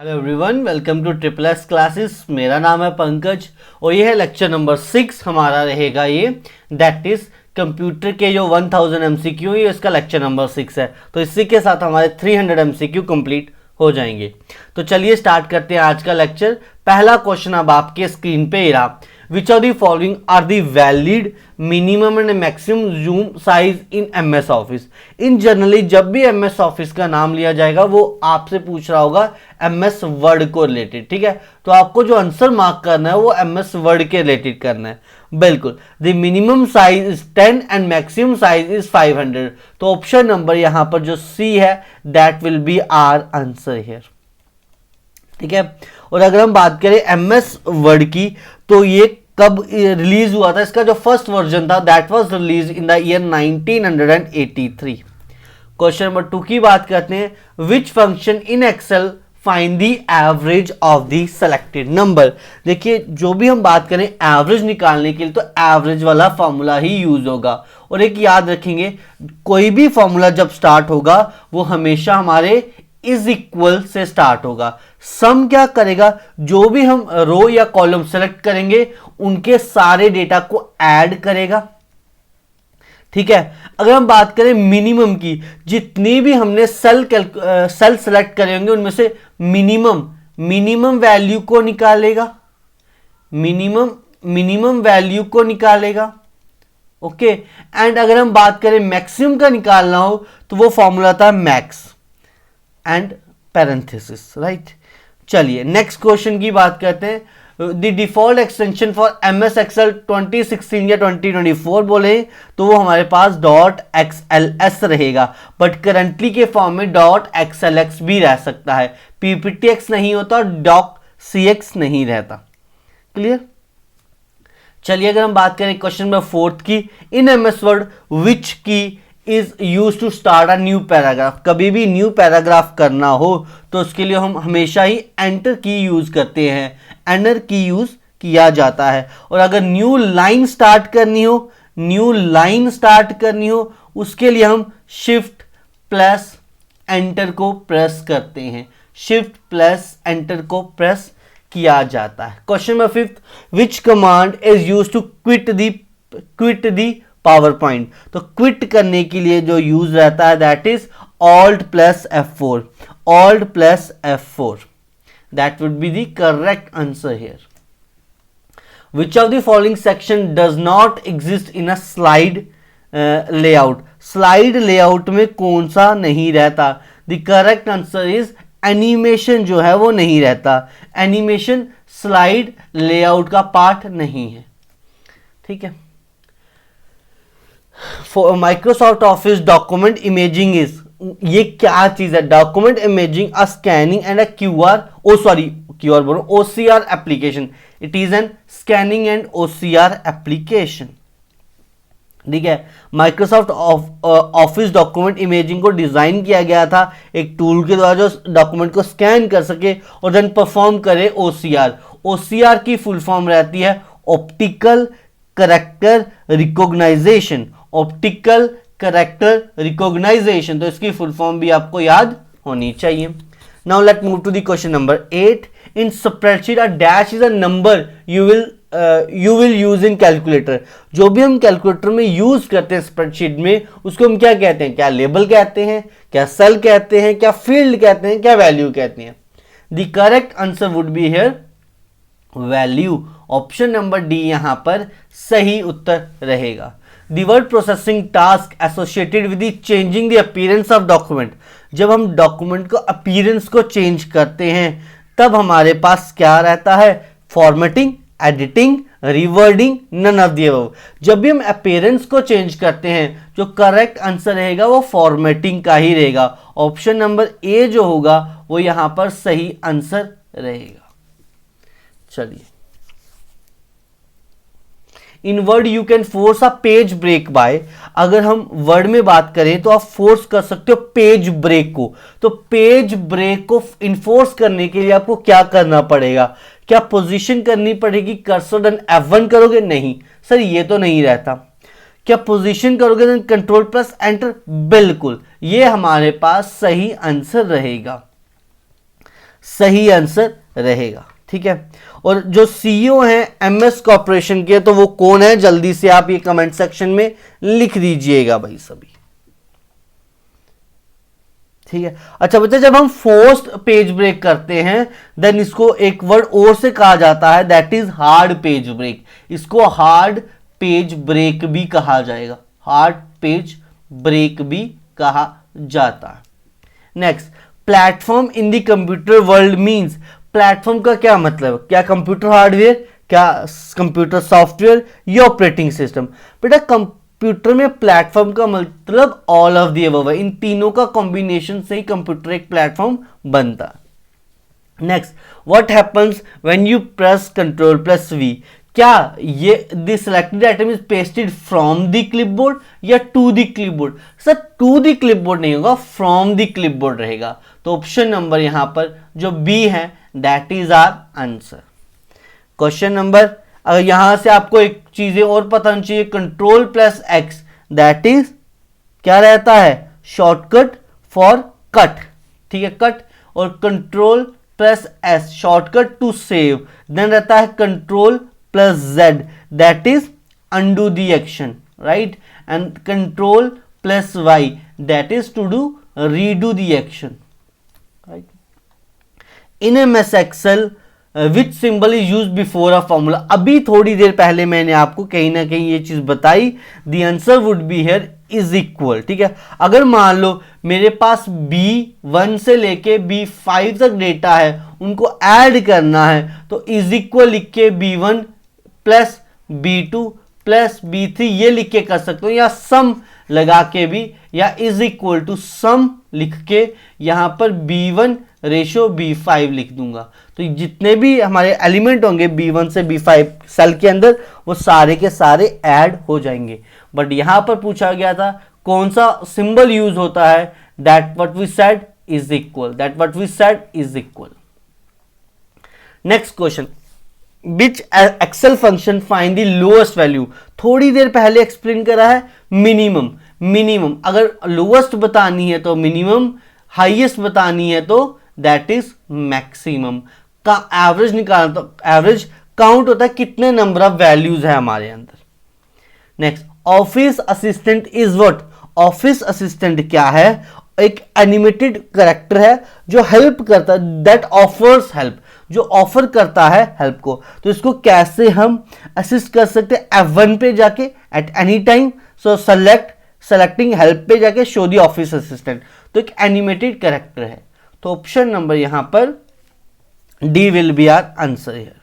Hello everyone, welcome to triple S classes. मेरा नाम है पंकज और ये है लेक्चर नंबर 6 हमारा रहेगा ये, दैट इज कंप्यूटर के जो 1000 MCQ ये इसका लेक्चर नंबर 6 है। तो इसी के साथ हमारे 300 MCQ कंप्लीट हो जाएंगे। तो चलिए स्टार्ट करते हैं आज का लेक्चर। पहला क्वेश्चन अब आपके स्क्रीन पे रहा, which of the following are the valid minimum and maximum zoom size in MS office. In generally जब भी MS ऑफिस का नाम लिया जाएगा वो आपसे पूछ रहा होगा MS वर्ड को रिलेटेड, ठीक है। तो आपको जो आंसर मार्क करना है वो MS वर्ड के रिलेटेड करना है। बिल्कुल, the minimum size is 10 and maximum size is 500। तो ऑप्शन नंबर यहां पर जो C है that will be our answer here, ठीक है। और अगर हम बात करें MS वर्ड की तो ये कब रिलीज हुआ था, इसका जो फर्स्ट वर्जन था that was release in the year 1983। Question number 2 की बात करते हैं, which function in Excel find the average of the selected number. देखिए जो भी हम बात करें एवरेज निकालने के लिए तो एवरेज वाला फॉर्मूला ही यूज होगा। और एक याद रखेंगे, कोई भी फॉर्मूला जब स्टार्ट होगा वो हमेशा हमारे इज इक्वल से स्टार्ट होगा। सम क्या करेगा, जो भी हम रो या कॉलम सेलेक्ट करेंगे उनके सारे डेटा को ऐड करेगा, ठीक है। अगर हम बात करें मिनिमम की, जितनी भी हमने सेल सेलेक्ट करे होंगे उनमें से मिनिमम वैल्यू को निकालेगा, मिनिमम वैल्यू को निकालेगा, ओके। एंड अगर हम बात करें मैक्सिमम का निकालना हो तो वो फॉर्मूला था मैक्स एंड पैरेंथेसिस, राइट। चलिए नेक्स्ट क्वेश्चन की बात करते हैं। The default extension for MS Excel 2016 या 2024 बोले तो वो हमारे पास .xls रहेगा, बट करंटली के फॉर्म में .xlx भी रह सकता है। PPTX नहीं होता और docx नहीं रहता। क्लियर। चलिए अगर हम बात करें क्वेश्चन नंबर 4 की, इन MS Word which key is use to start a new paragraph. कभी भी न्यू पैराग्राफ करना हो तो उसके लिए हम हमेशा ही एंटर की यूज करते हैं, एंटर की यूज किया जाता है। और अगर न्यू लाइन स्टार्ट करनी हो उसके लिए हम शिफ्ट प्लस एंटर को प्रेस करते हैं, शिफ्ट प्लस एंटर को प्रेस किया जाता है। Question number 5, which command is use to quit the PowerPoint. तो क्विट करने के लिए जो यूज रहता है that is Alt plus F4, Alt plus F4, that would be the correct answer here. Which of the following section does not exist in a slide layout? Slide layout में कौन सा नहीं रहता? The correct answer is animation जो है वो नहीं रहता। एनिमेशन स्लाइड लेआउट का पार्ट नहीं है, ठीक है। Microsoft office document imaging is, ये क्या चीज है? Document imaging a scanning and a OCR application. It is an scanning and OCR application, ठीक है। माइक्रोसॉफ्ट ऑफिस डॉक्यूमेंट इमेजिंग को डिजाइन किया गया था एक टूल के द्वारा जो डॉक्यूमेंट को स्कैन कर सके और देन परफॉर्म करे OCR। OCR की फुल फॉर्म रहती है optical character recognisation, optical character recognisation. तो इसकी फुल फॉर्म भी आपको याद होनी चाहिए। Now let move to the question number 8। In spreadsheet a dash is a number you will use in calculator. जो भी हम कैलकुलेटर में यूज करते हैं स्प्रेडशीट में उसको हम क्या कहते हैं? क्या लेबल कहते हैं, क्या सेल कहते हैं, क्या फील्ड कहते हैं, क्या वैल्यू कहते हैं? The correct answer would be here value. Option number D यहां पर सही उत्तर रहेगा। The word processing task associated with the changing the appearance of document। जब हम डॉक्यूमेंट को अपीयरेंस को चेंज करते हैं तब हमारे पास क्या रहता है? Formatting, editing, rewording, none of the above. जब भी हम अपीयरेंस को चेंज करते हैं जो करेक्ट आंसर रहेगा वो फॉर्मेटिंग का ही रहेगा। ऑप्शन नंबर ए जो होगा वो यहां पर सही आंसर रहेगा। चलिए, in Word you can force a page break by. अगर हम वर्ड में बात करें तो आप फोर्स कर सकते हो पेज ब्रेक को। तो पेज ब्रेक को इन्फोर्स करने के लिए आपको क्या करना पड़ेगा? क्या पोजीशन करनी पड़ेगी? कर्सर देन F1 करोगे? नहीं सर, ये तो नहीं रहता। क्या पोजीशन करोगे देन कंट्रोल प्लस एंटर? बिल्कुल, ये हमारे पास सही आंसर रहेगा। सही आंसर रहेगा। ठीक है, और जो सीईओ हैं एमएस कॉर्पोरेशन के, तो वो कौन है, जल्दी से आप ये कमेंट सेक्शन में लिख दीजिएगा भाई सभी। ठीक है, अच्छा बच्चा, जब हम फोर्स्ड पेज ब्रेक करते हैं देन इसको एक वर्ड और से कहा जाता है, that is hard page break. इसको हार्ड पेज ब्रेक भी कहा जाएगा, हार्ड पेज ब्रेक भी कहा जाता है। Next, platform in the computer world means, platform का क्या मतलब, क्या कंप्यूटर हार्डवेयर, क्या कंप्यूटर सॉफ्टवेयर या ऑपरेटिंग सिस्टम। बेटा कंप्यूटर में प्लेटफॉर्म का मतलब ऑल ऑफ द अबव है, इन तीनों का कॉम्बिनेशन से ही कंप्यूटर एक प्लेटफॉर्म बनता है। Next, what happens when you press control plus V, क्या ये the selected item is pasted from the clipboard या to the clipboard. Sir to the clipboard नहीं होगा, फ्रॉम द क्लिपबोर्ड रहेगा। तो ऑप्शन नंबर यहां पर जो बी है that is our answer. Question number, अगर यहां से आपको एक चीजें और पता होनी चाहिए, control plus x that is क्या रहता है, शॉर्टकट फॉर कट। ठीक है, कट, और control plus S shortcut to save, then रहता है control plus Z that is undo the action, right, and control plus y that is to do redo the action, right. In MS Excel which symbol is used before a formula, अभी थोड़ी देर पहले मैंने आपको कहीं ना कहीं ये चीज बताई, the answer would be here is equal। ठीक है, अगर मान लो मेरे पास B1 से लेके B5 तक डेटा है, उनको ऐड करना है, तो इज इक्वल लिख के B1 plus B2 plus B3 ये लिख के कर सकते हो, या सम लगा के भी, या इज इक्वल टू सम लिख के यहां पर B1 रेशो B5 लिख दूंगा। तो जितने भी हमारे एलिमेंट होंगे B1 से B5 सेल के अंदर, वो सारे के सारे ऐड हो जाएंगे। बट यहां पर पूछा गया था कौन सा सिंबल यूज होता है, that what we said is equal, that what we said is equal. Next question, which Excel function find the lowest value, थोड़ी देर पहले एक्सप्लेन करा है, मिनिमम। मिनिमम अगर लोएस्ट बतानी है तो मिनिमम, हाईएस्ट बतानी है तो दैट इज मैक्सिमम। का एवरेज निकालना, तो एवरेज काउंट होता है कितने नंबर ऑफ वैल्यूज है हमारे अंदर। Next, office assistant is what, office assistant क्या है, एक एनिमेटेड कैरेक्टर है जो हेल्प करता है, दैट ऑफर्स हेल्प, जो ऑफर करता है हेल्प को। तो इसको कैसे हम असिस्ट कर सकते हैं, F1 पे जाके at any time, so selecting help पे जाके शो दी ऑफिस असिस्टेंट, तो एक एनिमेटेड कैरेक्टर है। तो ऑप्शन नंबर यहां पर D will be our answer here.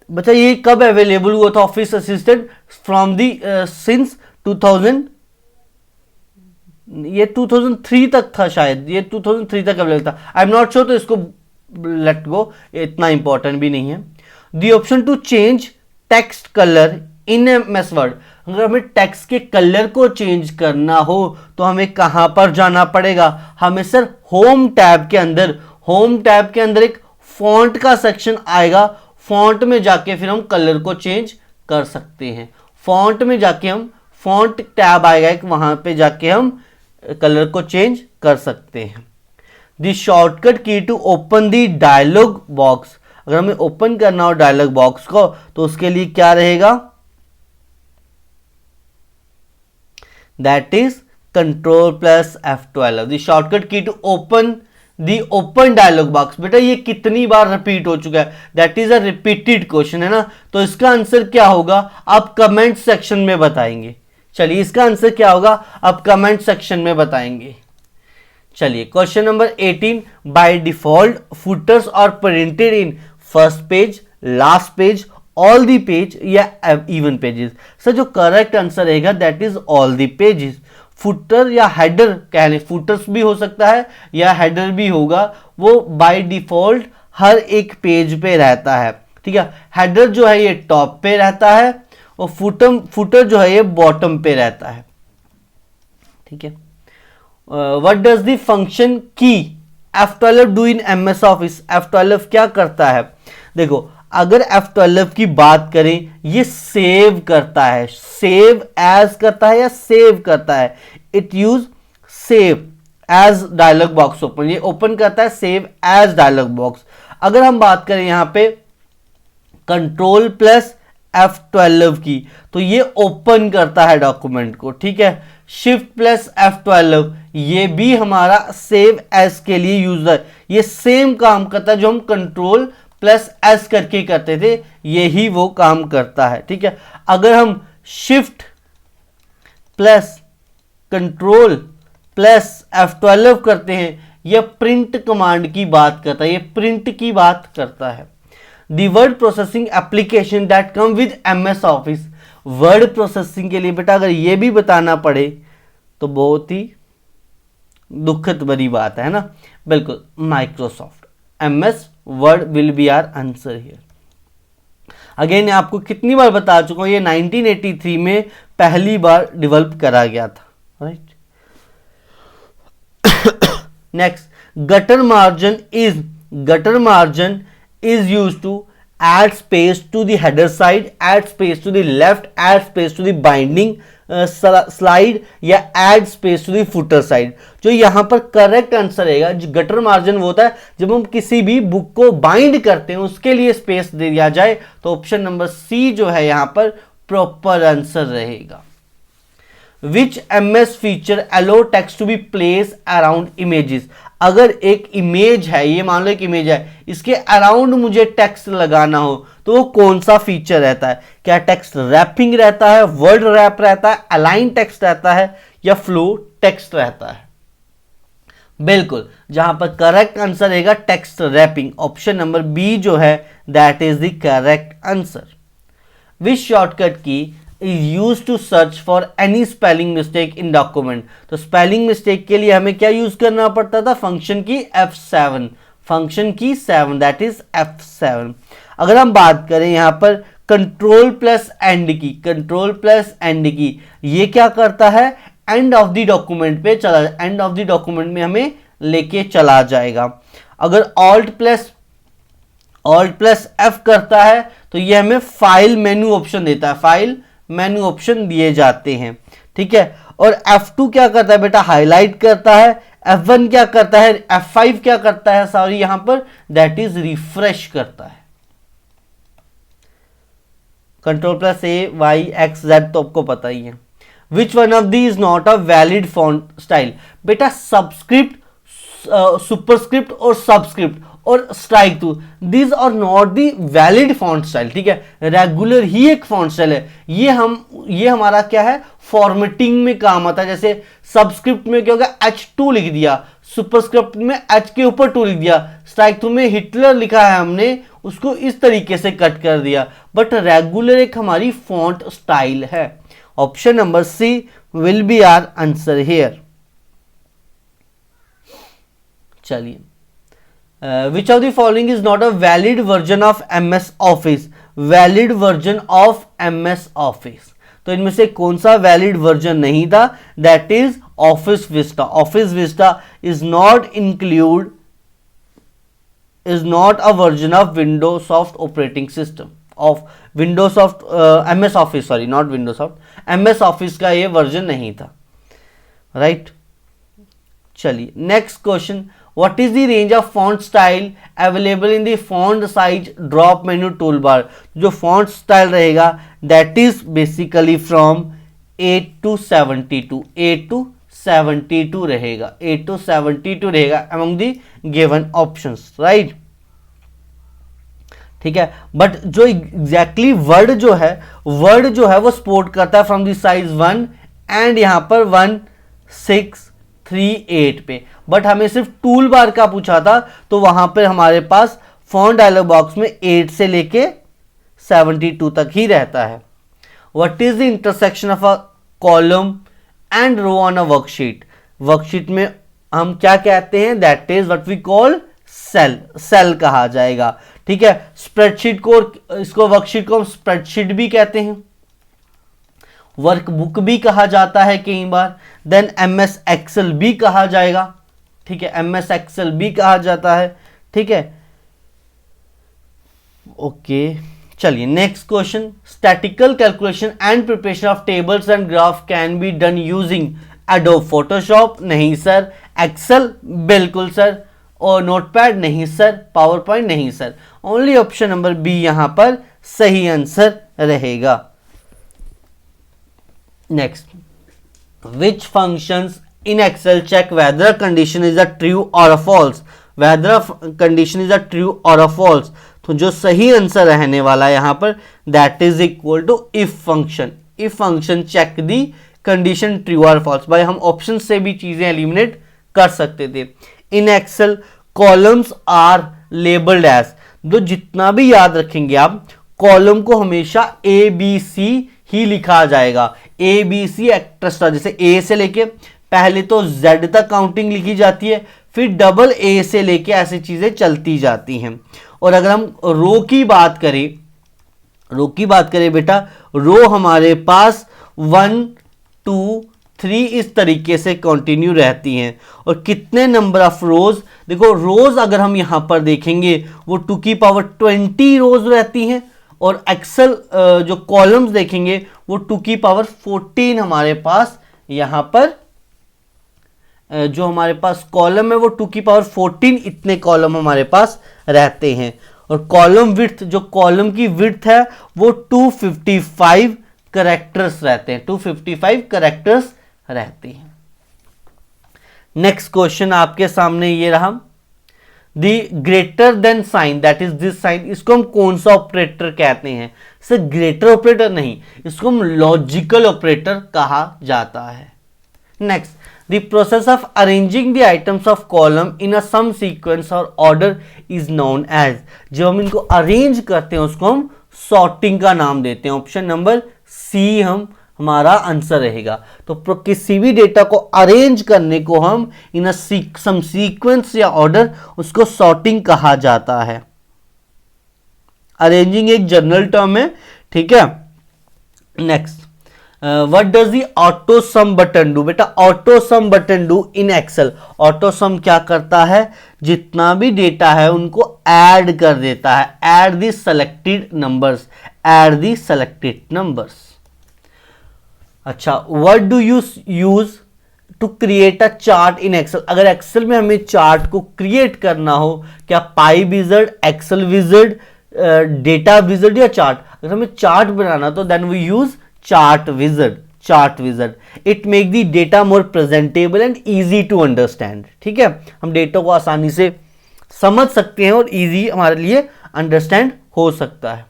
बच्चा ये कब अवेलेबल हुआ था office assistant, from the since 2000, ये 2003 तक था शायद, ये 2003 तक अवेलेबल था, आई एम नॉट श्योर, तो इसको लेट गो, इतना इंपॉर्टेंट भी नहीं है। The option to change text colour in MS Word, अगर हमें टेक्स्ट के कलर को चेंज करना हो तो हमें कहां पर जाना पड़ेगा, हमें सर होम टैब के अंदर, होम टैब के अंदर एक फॉन्ट का सेक्शन आएगा, फॉन्ट में जाके फिर हम कलर को चेंज कर सकते हैं। फॉन्ट में जाके हम, फॉन्ट टैब आएगा एक, वहां पे जाके हम कलर को चेंज कर सकते हैं। The shortcut key to open the dialog box, अगर हमें ओपन करना हो डायलॉग बॉक्स को तो उसके लिए क्या रहेगा, दैट इज कंट्रोल प्लस F12। The shortcut key to open the open dialog box, बेटा ये कितनी बार रिपीट हो चुका है, that is a repeated question है ना, तो इसका आंसर क्या होगा आप कमेंट सेक्शन में बताएंगे। चलिए इसका आंसर क्या होगा आप कमेंट सेक्शन में बताएंगे। चलिए question number 18, by default footers are printed in first page, last page, all the page या इवन पेजेस। सर जो करेक्ट आंसर रहेगा that is all the pages. Footer या हेडर कहने, फुटर्स भी हो सकता है या हेडर भी होगा, वो बाय डिफॉल्ट हर एक पेज पे रहता है। ठीक है, हेडर जो है ये टॉप पे रहता है और फुटर जो है ये बॉटम पे रहता है। ठीक है, व्हाट डज द फंक्शन की F12 do in MS office, F12 क्या करता है, देखो अगर F12 की बात करें ये सेव करता है, सेव एज करता है या सेव करता है, it use save as dialog box open, ये ओपन करता है सेव एज डायलॉग बॉक्स। अगर हम बात करें यहां पे कंट्रोल प्लस F12 की, तो ये ओपन करता है डॉक्यूमेंट को, ठीक है। शिफ्ट प्लस F12 ये भी हमारा सेव एज के लिए यूज है, ये सेम काम करता है जो हम कंट्रोल प्लस एस करके करते थे, यही वो काम करता है, ठीक है। अगर हम शिफ्ट प्लस कंट्रोल प्लस F12 करते हैं, यह प्रिंट कमांड की बात करता है, ये प्रिंट की बात करता है। The word processing application that come with MS office, word processing के लिए बेटा अगर ये भी बताना पड़े तो बहुत ही दुखद भरी बात है ना, बिल्कुल Microsoft MS Word will be our answer here. Again आपको कितनी बार बता चुका हूं, ये 1983 में पहली बार डेवलप करा गया था, right. Next, gutter margin is used to add space to the header side, add space to the left, add space to the binding slide या add space to the footer side। जो यहां पर correct answer रहेगा, जो gutter margin वो होता है जब हम किसी भी बुक को बाइंड करते हैं उसके लिए स्पेस दे दिया जाए, तो ऑप्शन नंबर सी जो है यहां पर प्रॉपर आंसर रहेगा। Which MS feature allow text to be placed around images? अगर एक इमेज है, ये मान लो एक इमेज है, इसके अराउंड मुझे टेक्स्ट लगाना हो तो वो कौन सा फीचर रहता है? क्या टेक्स्ट रैपिंग रहता है, वर्ड रैप रहता है, अलाइन टेक्स्ट रहता है या फ्लो टेक्स्ट रहता है? बिल्कुल, जहां पर करेक्ट आंसर रहेगा text wrapping, option number B जो है that is the correct answer. Which shortcut key is used to search for any spelling mistake in document? तो स्पेलिंग मिस्टेक के लिए हमें क्या यूज करना पड़ता था? फंक्शन की F7, फंक्शन की 7 दैट इज F7। अगर हम बात करें यहां पर कंट्रोल प्लस एंड की, कंट्रोल प्लस एंड की ये क्या करता है? एंड ऑफ द डॉक्यूमेंट पे चला, एंड ऑफ द डॉक्यूमेंट में हमें लेके चला जाएगा। अगर ऑल्ट प्लस F करता है तो ये हमें फाइल मेन्यू ऑप्शन देता है, फाइल मेन्यू ऑप्शन दिए जाते हैं, ठीक है। और F2 क्या करता है बेटा? हाईलाइट करता है। F1 क्या करता है? F5 क्या करता है? सॉरी यहां पर दैट इज रिफ्रेश करता है। Control plus A Y X Z तो आपको पता ही है। Which one of the is not a valid font style? बेटा सबस्क्रिप्ट, सुपरस्क्रिप्ट और सबस्क्रिप्ट और strike through, these are not the valid font style, ठीक है। रेगुलर ही एक फॉन्ट स्टाइल है, ये हमारा क्या है? फॉर्मेटिंग में काम आता है। जैसे सबस्क्रिप्ट में क्या होगा? H2 लिख दिया, सुपरस्क्रिप्ट में H के ऊपर 2 लिख दिया, स्ट्राइक थ्रू में हिटलर लिखा है हमने, उसको इस तरीके से कट कर दिया। बट रेगुलर एक हमारी फॉन्ट स्टाइल है। Option number C will be our answer here. चलिए, which of the following is not a valid version of MS Office? Valid version of MS Office, तो इनमें से कौन सा वैलिड वर्जन नहीं था? That is Office Vista. Office Vista is not include, is not a version of Windowsoft operating system of Windowsoft MS Office, sorry not Windowsoft, MS Office का ये version नहीं था, राइट। चलिए next question, what is the range of font style available in the font size drop menu toolbar? जो font style रहेगा that is basically from 8 to 72, 8 to 72 रहेगा, 8 to 72 रहेगा among the given options, right? ठीक है, but जो exactly word जो है वो सपोर्ट करता है फ्रॉम द साइज 1 एंड यहां पर 1638 पे, बट हमें सिर्फ टूल बार का पूछा था, तो वहां पर हमारे पास फॉन्ट डायलॉग बॉक्स में 8 से लेके 72 तक ही रहता है। What is the intersection of a column and row on a worksheet? Worksheet में हम क्या कहते हैं? That is what we call cell, cell कहा जाएगा, ठीक है। स्प्रेडशीट को, इसको वर्कशीट को हम स्प्रेडशीट भी कहते हैं, वर्कबुक भी कहा जाता है कई बार, देन MS एक्सेल भी कहा जाएगा, ठीक है, MS एक्सेल भी कहा जाता है, ठीक है। ओके चलिए next question, statistical calculation and preparation of tables and graph can be done using Adobe Photoshop नहीं सर, एक्सेल बिल्कुल सर, और नोटपैड नहीं सर, पावर पॉइंट नहीं sir. Only option number B यहां पर सही आंसर रहेगा। Next, which functions in Excel check whether condition is a true or a false, whether condition is a true or a false. तो जो सही answer रहने वाला है यहां पर that is equal to if function. If function check the condition true और false. भाई हम ऑप्शन से भी चीजें एलिमिनेट कर सकते थे। In Excel columns are labelled as, तो जितना भी याद रखेंगे आप, कॉलम को हमेशा ए बी सी ही लिखा जाएगा। ए बी सी एक्स्ट्रा, जैसे ए से लेके पहले तो जेड तक काउंटिंग लिखी जाती है, फिर डबल ए से लेके ऐसी चीजें चलती जाती हैं। और अगर हम रो की बात करें बेटा, रो हमारे पास 1 2 3 इस तरीके से कंटिन्यू रहती हैं। और कितने नंबर ऑफ रोज, देखो रोज अगर हम यहां पर देखेंगे वो 2 की पावर 20 रोज रहती हैं। और एक्सेल जो कॉलम्स देखेंगे वो 2 की पावर 14 हमारे पास यहां पर जो हमारे पास कॉलम है वो 2 की पावर 14 इतने कॉलम हमारे पास रहते हैं। और कॉलम विड्थ, जो कॉलम की विड्थ है वो 255 कैरेक्टर्स रहते हैं, 255 कैरेक्टर्स रहते हैं। नेक्स्ट क्वेश्चन आपके सामने ये रहा, the greater than sign that is this sign, इसको हम कौन सा ऑपरेटर कहते हैं? सर ग्रेटर ऑपरेटर नहीं, इसको हम लॉजिकल ऑपरेटर कहा जाता है। Next, the process of arranging the items of column in a some sequence और ऑर्डर इज नोन एज, जब हम इनको अरेंज करते हैं उसको हम सॉर्टिंग का नाम देते हैं। ऑप्शन नंबर सी हमारा आंसर रहेगा। तो किसी भी डेटा को अरेंज करने को हम इन सम सीक्वेंस या ऑर्डर, उसको सॉर्टिंग कहा जाता है। अरेंजिंग एक जनरल टर्म है, ठीक है। Next, what does the AutoSum button do? बेटा AutoSum button do in Excel, AutoSum क्या करता है? जितना भी डेटा है उनको ऐड कर देता है। Add the selected numbers, add the selected numbers. अच्छा, what do you use to create a chart in Excel? अगर एक्सेल में हमें चार्ट को क्रिएट करना हो, क्या pie wizard, Excel wizard, data wizard या चार्ट? अगर हमें चार्ट बनाना तो then we use chart wizard, chart wizard. It make the data more presentable and easy to understand. ठीक है, हम डेटा को आसानी से समझ सकते हैं और इजी हमारे लिए अंडरस्टैंड हो सकता है।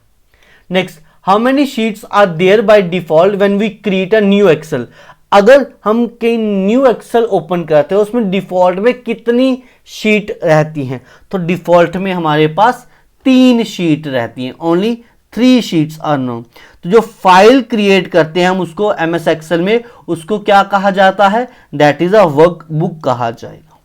Next, how many sheets are there by default when we create a new Excel? अगर हम कहीं न्यू एक्सेल ओपन करते हैं उसमें डिफॉल्ट में कितनी शीट रहती हैं? तो डिफॉल्ट में हमारे पास 3 शीट रहती हैं, ओनली 3 शीट्स आर नोन। तो जो फाइल क्रिएट करते हैं हम उसको एमएस एक्सेल में, उसको क्या कहा जाता है? दैट इज अ वर्कबुक कहा जाएगा।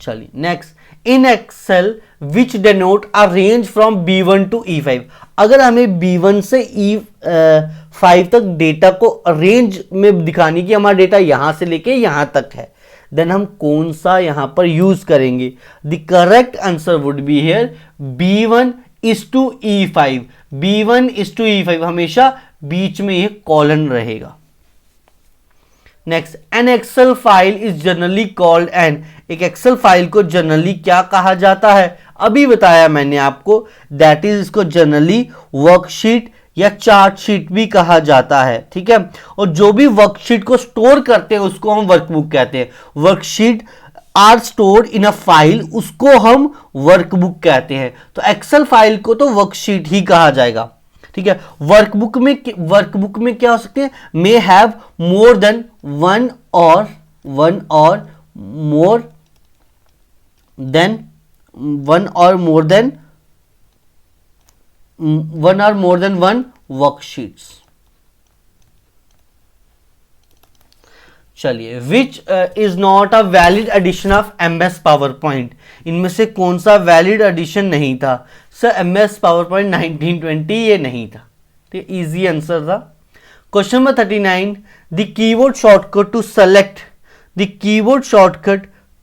चलिए next, in Excel which denote a range from B1 to E5। अगर हमें B1 से E5 तक डेटा को रेंज में दिखाने की, हमारा डेटा यहां से लेके यहां तक है, देन हम कौन सा यहां पर यूज करेंगे? The correct answer would be here B1 is to E5। B1 is to E5, हमेशा बीच में ये कॉलन रहेगा। Next, an Excel file is generally called an, एक एक्सेल फाइल को जनरली क्या कहा जाता है? अभी बताया मैंने आपको, दैट इज इसको जनरली वर्कशीट या चार्ट शीट भी कहा जाता है। ठीक है, और जो भी वर्कशीट को स्टोर करते हैं उसको हम वर्कबुक कहते हैं। Worksheet are stored in a file, उसको हम वर्कबुक कहते हैं। तो एक्सेल फाइल को तो वर्कशीट ही कहा जाएगा। ठीक है, वर्कबुक में क्या हो सकते हैं? May have more than one और मोर देन वन वर्कशीट्स। चलिए, which is not a valid edition of MS PowerPoint? इनमें से कौन सा वैलिड एडिशन नहीं था? सर MS पावर पॉइंट 1920 ये नहीं था। ठीक, इजी आंसर था। Question number 39, the keyboard shortcut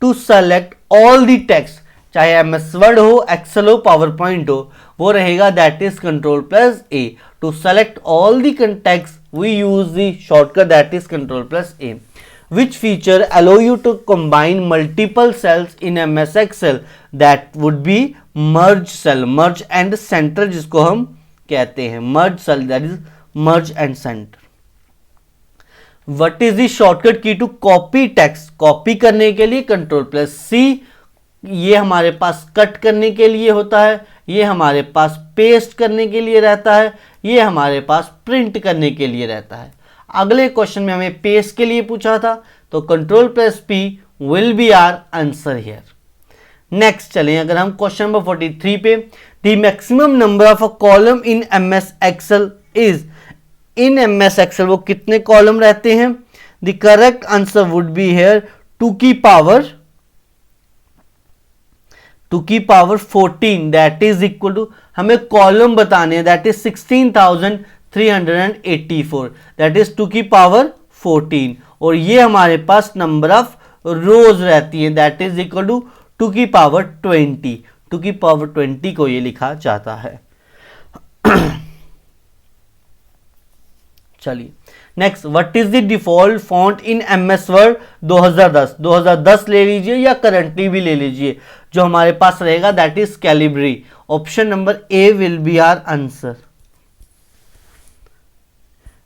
to select all the text, चाहे MS वर्ड हो, एक्सेल हो, पावर पॉइंट हो, वो रहेगा that is Ctrl+A to select all the text we use the shortcut that is Ctrl+A. Which feature allow you to combine multiple cells in MS Excel? That would be merge cell, merge and center जिसको हम कहते हैं merge cell, that is merge and center. What is the shortcut key to copy text? Copy करने के लिए Ctrl+C, ये हमारे पास cut करने के लिए होता है, ये हमारे पास पेस्ट करने के लिए रहता है, ये हमारे पास प्रिंट करने के लिए रहता है. अगले क्वेश्चन में हमें पेस्ट के लिए पूछा था, तो Ctrl+P will be our answer here. Next चलें, अगर हम क्वेश्चन नंबर 43 पे, the maximum number of a column in MS Excel is, in MS Excel वो कितने कॉलम रहते हैं? The correct answer would be here 2 की power 14, that is equal to, हमें कॉलम बताने हैं, दैट इज 16,384, दैट इज 2 की पावर 14. और ये हमारे पास नंबर ऑफ रोज रहती है, दैट इज इक्वल टू 2 की पावर 20. 2 की पावर 20 को ये लिखा जाता है. चलिए next, what is the default font in MS word 2010? 2010 ले लीजिए या करंटली भी ले लीजिए, जो हमारे पास रहेगा that is Calibri. Option number A will be our answer.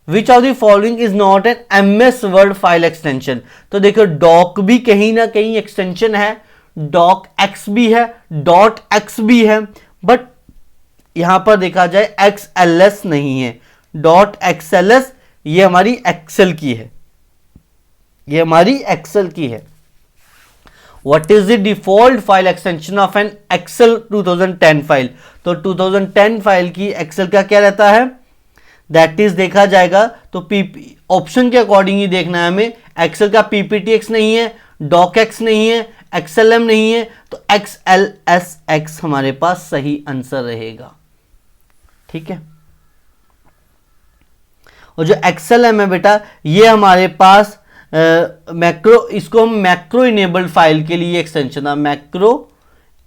Which of the following is not an MS Word file extension? तो देखो डॉक भी कहीं ना कहीं एक्सटेंशन है, डॉक एक्स भी है, डॉट एक्स भी है, बट यहां पर देखा जाए XLS नहीं है. डॉट XLS ये हमारी एक्सेल की है, ये हमारी एक्सेल की है. What is the default file extension of an Excel 2010 file? तो 2010 फाइल की एक्सेल का क्या रहता है? दैट इज देखा जाएगा तो ऑप्शन के अकॉर्डिंग ही देखना है हमें. एक्सेल का PPTX नहीं है, डॉकएक्स नहीं है, XLM नहीं है, तो XLSX हमारे पास सही आंसर रहेगा. ठीक है, और जो XLM है बेटा, ये हमारे पास मैक्रो, इसको हम मैक्रो इनेबल्ड फाइल के लिए एक्सटेंशन है, मैक्रो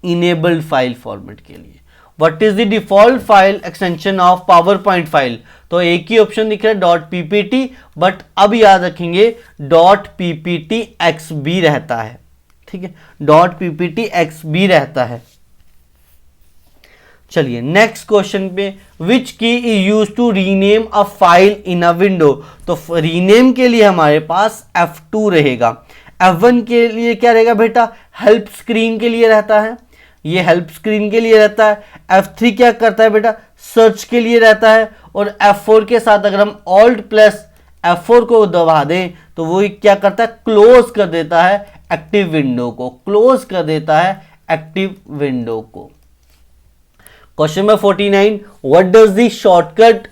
इनेबल्ड फाइल फॉर्मेट के लिए. What is the default file extension of power point file? तो एक ही ऑप्शन दिख रहा है .ppt, बट अब याद रखेंगे .pptxb रहता है. ठीक है, .pptxb रहता है. चलिए नेक्स्ट क्वेश्चन पे, which key is use to rename a file in a window? तो रीनेम के लिए हमारे पास F2 रहेगा. F1 के लिए क्या रहेगा बेटा? हेल्प स्क्रीन के लिए रहता है, ये हेल्प स्क्रीन के लिए रहता है. F3 क्या करता है बेटा? सर्च के लिए रहता है. और F4 के साथ अगर हम Alt+F4 को दबा दें तो वो क्या करता है? क्लोज कर देता है एक्टिव विंडो को, क्लोज कर देता है एक्टिव विंडो को. Question number 49, what does the shortcut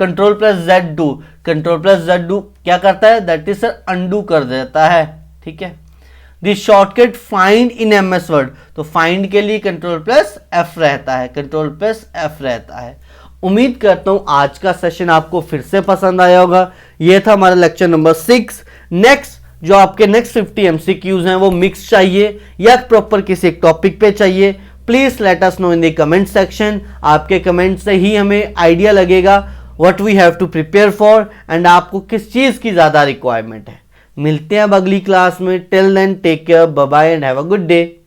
Ctrl+Z do? Ctrl+Z do क्या करता है? दैट इज सर अनडू कर देता है. ठीक है, the shortcut find in MS word, तो फाइंड के लिए Ctrl+F रहता है, Ctrl+F रहता है. उम्मीद करता हूं आज का सेशन आपको फिर से पसंद आया होगा. यह था हमारा लेक्चर नंबर 6. नेक्स्ट जो आपके नेक्स्ट 50 MCQs हैं वो मिक्स चाहिए या प्रॉपर किसी एक टॉपिक पे चाहिए, please let us know in the comment section. आपके कमेंट से ही हमें आइडिया लगेगा what we have to prepare for and आपको किस चीज की ज्यादा रिक्वायरमेंट है. मिलते हैं अब अगली क्लास में. Till then take care, bye bye and have a good day.